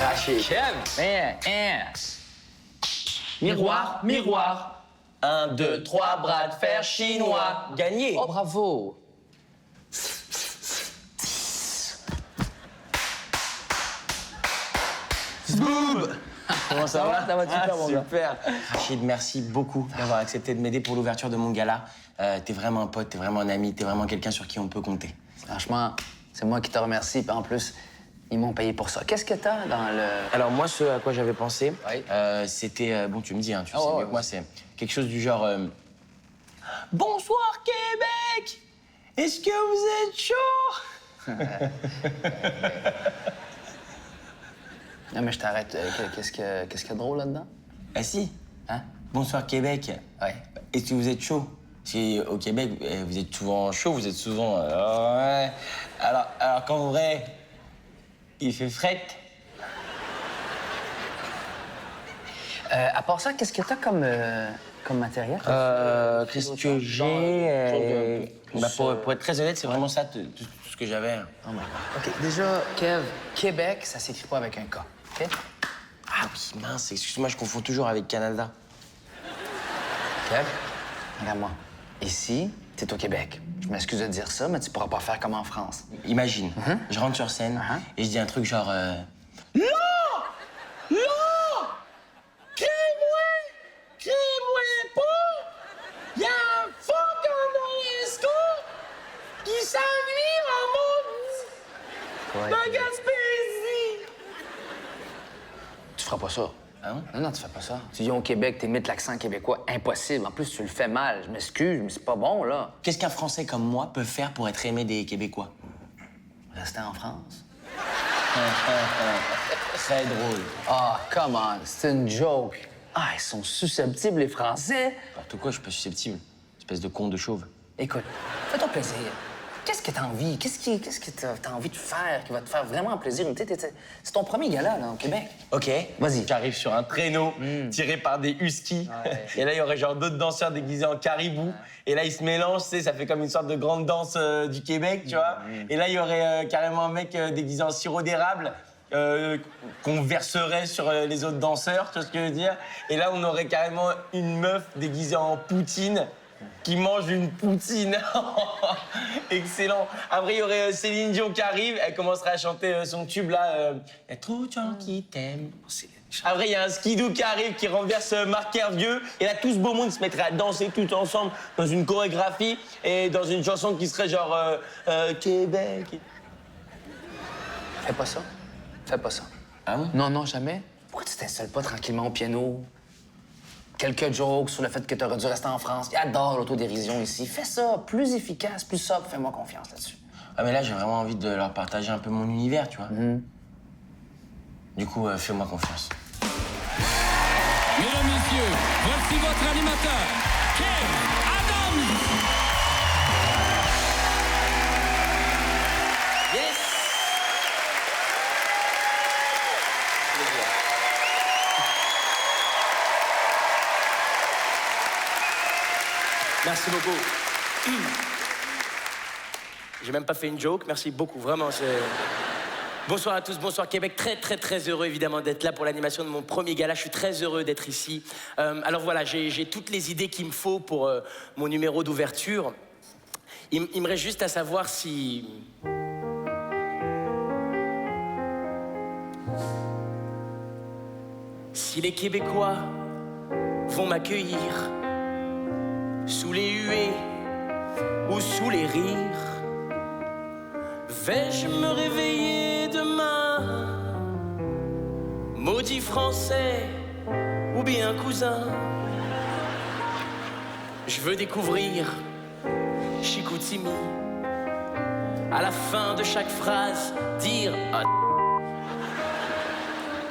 Craché. Miroir, miroir. 1, 2, 3, bras de fer chinois. Gagné. Oh, bravo. Boob. Comment ça va? Ça va super, mon gars. Super. Rachid, merci beaucoup d'avoir accepté de m'aider pour l'ouverture de mon gala. T'es vraiment un pote, t'es vraiment un ami, t'es vraiment quelqu'un sur qui on peut compter. Franchement, c'est moi qui te remercie. Puis en plus, ils m'ont payé pour ça. Qu'est-ce que t'as dans le... Alors moi, ce à quoi j'avais pensé, Oui. c'était... bon, tu me dis, hein, tu sais ouais, mieux que moi, c'est quelque chose du genre... Bonsoir Québec! Est-ce que vous êtes chaud? Non, mais je t'arrête. Qu'est-ce qu'il y a de drôle là-dedans? Ah si. Hein? Bonsoir Québec. Ouais. Est-ce que vous êtes chaud? Si au Québec, vous êtes souvent chaud, vous êtes souvent... ouais. Alors qu'en vrai, il fait fret. À part ça, qu'est-ce que t'as comme matériel? Qu'est-ce que j'ai? Bah, pour être très honnête, c'est vraiment ça tout ce que j'avais. Oh my God. OK, déjà, Kev, Québec, ça s'écrit pas avec un K, OK? Ah oui, mince, excuse-moi, je confonds toujours avec Canada. Kev, regarde-moi. Ici, t'es au Québec. Je m'excuse de dire ça, mais tu pourras pas faire comme en France. Imagine, je rentre sur scène et je dis un truc genre... Là! Crée-moi pas! Y'a un fuck en esco qui s'ennuie en mode de Gaspésie! Tu feras pas ça. Ah non? Non, tu fais pas ça. Tu viens au Québec, t'imites l'accent québécois. Impossible. En plus, tu le fais mal. Je m'excuse, mais c'est pas bon, là. Qu'est-ce qu'un Français comme moi peut faire pour être aimé des Québécois? Rester en France. Très drôle. Ah, come on, c'est une joke. Ah, ils sont susceptibles, les Français. Tout quoi, je suis pas susceptible. Espèce de con de chauve. Écoute, fais-toi plaisir. Qu'est-ce que t'as envie? Qu'est-ce que t'as envie de faire qui va te faire vraiment plaisir? C'est ton premier gala, là, au Québec. Ok. Vas-y. J'arrive sur un traîneau tiré par des huskies. Et là, il y aurait genre d'autres danseurs déguisés en caribou. Et là, ils se mélangent, tu sais, ça fait comme une sorte de grande danse du Québec, tu vois. Et là, il y aurait carrément un mec déguisé en sirop d'érable. Qu'on verserait sur les autres danseurs, tu vois ce que je veux dire? Et là, on aurait carrément une meuf déguisée en poutine qui mange une poutine. Excellent. Après, il y aurait Céline Dion qui arrive, elle commencerait à chanter son tube là. Y a trop de gens qui t'aiment. Après, il y a un skidoo qui arrive, qui renverse Marc Hervieux. Et là, tout ce beau monde se mettrait à danser tout ensemble dans une chorégraphie et dans une chanson qui serait genre Québec. Fais pas ça. Fais pas ça. Ah bon? Non, non, jamais. Pourquoi tu t'installes pas tranquillement au piano? Quelques jokes sur le fait que t'aurais dû rester en France. J'adore l'autodérision ici. Fais ça, plus efficace, plus sobre. Fais-moi confiance là-dessus. Ah, mais là, j'ai vraiment envie de leur partager un peu mon univers, tu vois. Du coup, fais-moi confiance. Mesdames, Messieurs, voici votre animateur, Kev Adams. Yes! Merci beaucoup. J'ai même pas fait une joke, merci beaucoup, vraiment, c'est... Bonsoir à tous, bonsoir Québec. Très heureux évidemment d'être là pour l'animation de mon premier gala. Je suis très heureux d'être ici. Alors voilà, j'ai toutes les idées qu'il me faut pour mon numéro d'ouverture. Il me reste juste à savoir si... Si les Québécois vont m'accueillir sous les huées ou sous les rires, vais-je me réveiller demain, maudit français ou bien cousin? Je veux découvrir Chicoutimi, à la fin de chaque phrase dire ah.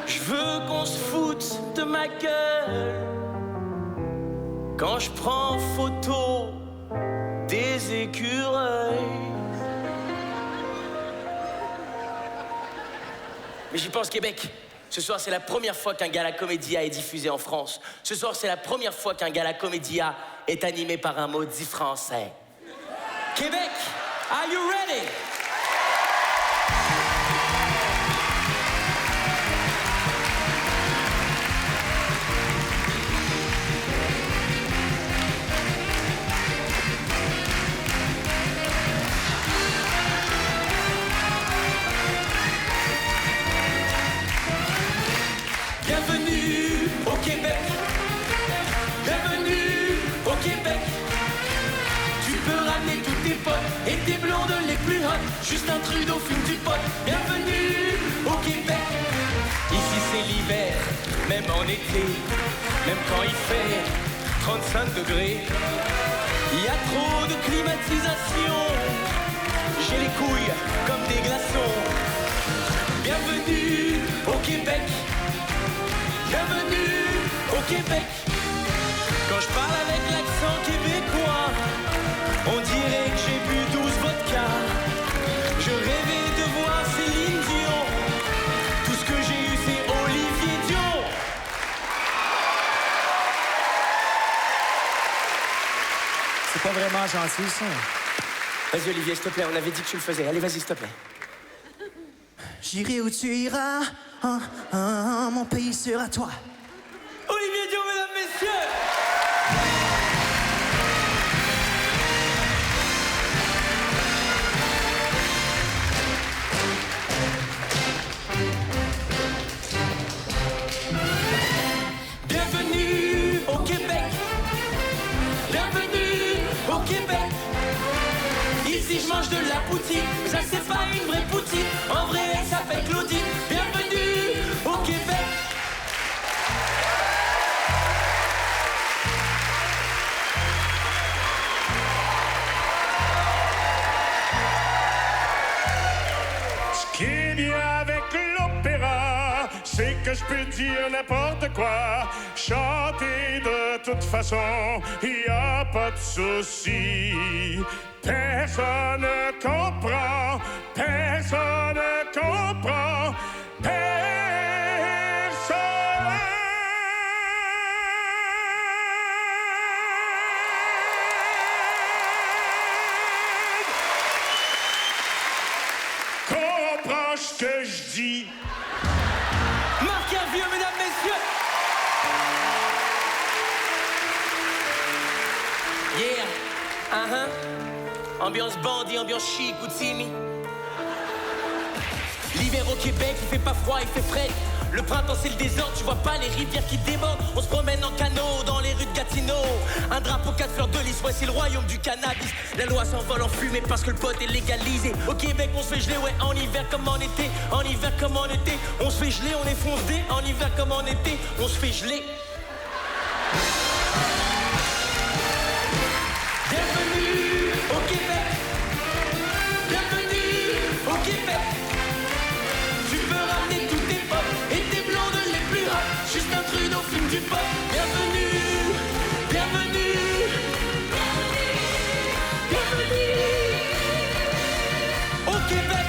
Je veux qu'on se foute de ma gueule quand je prends photo des écureuils. Mais j'y pense Québec. Ce soir, c'est la première fois qu'un gala comédia est diffusé en France. Ce soir, c'est la première fois qu'un gala comédia est animé par un maudit français. Québec, are you ready? et tes blondes les plus hot. Justin Trudeau fume du pot. Bienvenue au Québec. Ici c'est l'hiver, même en été, même quand il fait 35 degrés. Il y a trop de climatisation. J'ai les couilles comme des glaçons. Bienvenue au Québec. Bienvenue au Québec. Quand je parle avec l'accent québécois, on dirait que j'ai bu 12 vodka. Je rêvais de voir Céline Dion. Tout ce que j'ai eu c'est Olivier Dion. C'est pas vraiment gentil, ça. Vas-y Olivier, s'il te plaît, on avait dit que tu le faisais. Allez, vas-y, s'il te plaît. J'irai où tu iras, mon pays sera toi. Olivier Dion, mesdames, messieurs. Bienvenue au Québec. Bienvenue au Québec. Ici je mange de la poutine. Ça c'est pas une vraie poutine. En vrai elle s'appelle Claudine. Bienvenue au Québec. Ce qui est bien avec l'opéra, c'est que je peux dire n'importe quoi. Chanter de toute façon, y a pas de souci. Personne ne comprend, personne ne comprend, comprends ce que je dis. Marc Hervieux, mesdames, messieurs. Yeah. Ambiance bandit, ambiance chic, Outsimi. L'hiver au Québec, il fait pas froid, il fait frais. Le printemps c'est le désordre, tu vois pas les rivières qui débordent. On se promène en canot dans les rues de Gatineau. Un drapeau 4 fleurs de lys, ouais c'est le royaume du cannabis. La loi s'envole en fumée parce que le pot est légalisé. Au Québec on se fait geler, ouais en hiver comme en été. En hiver comme en été, on se fait geler, on est foncé. En hiver comme en été, on se fait geler. Bienvenue au Québec. Bienvenue au Québec. Tu peux ramener tous tes potes et tes blondes les plus hot. Justin Trudeau fume du pot. Bienvenue, bienvenue, bienvenue au Québec.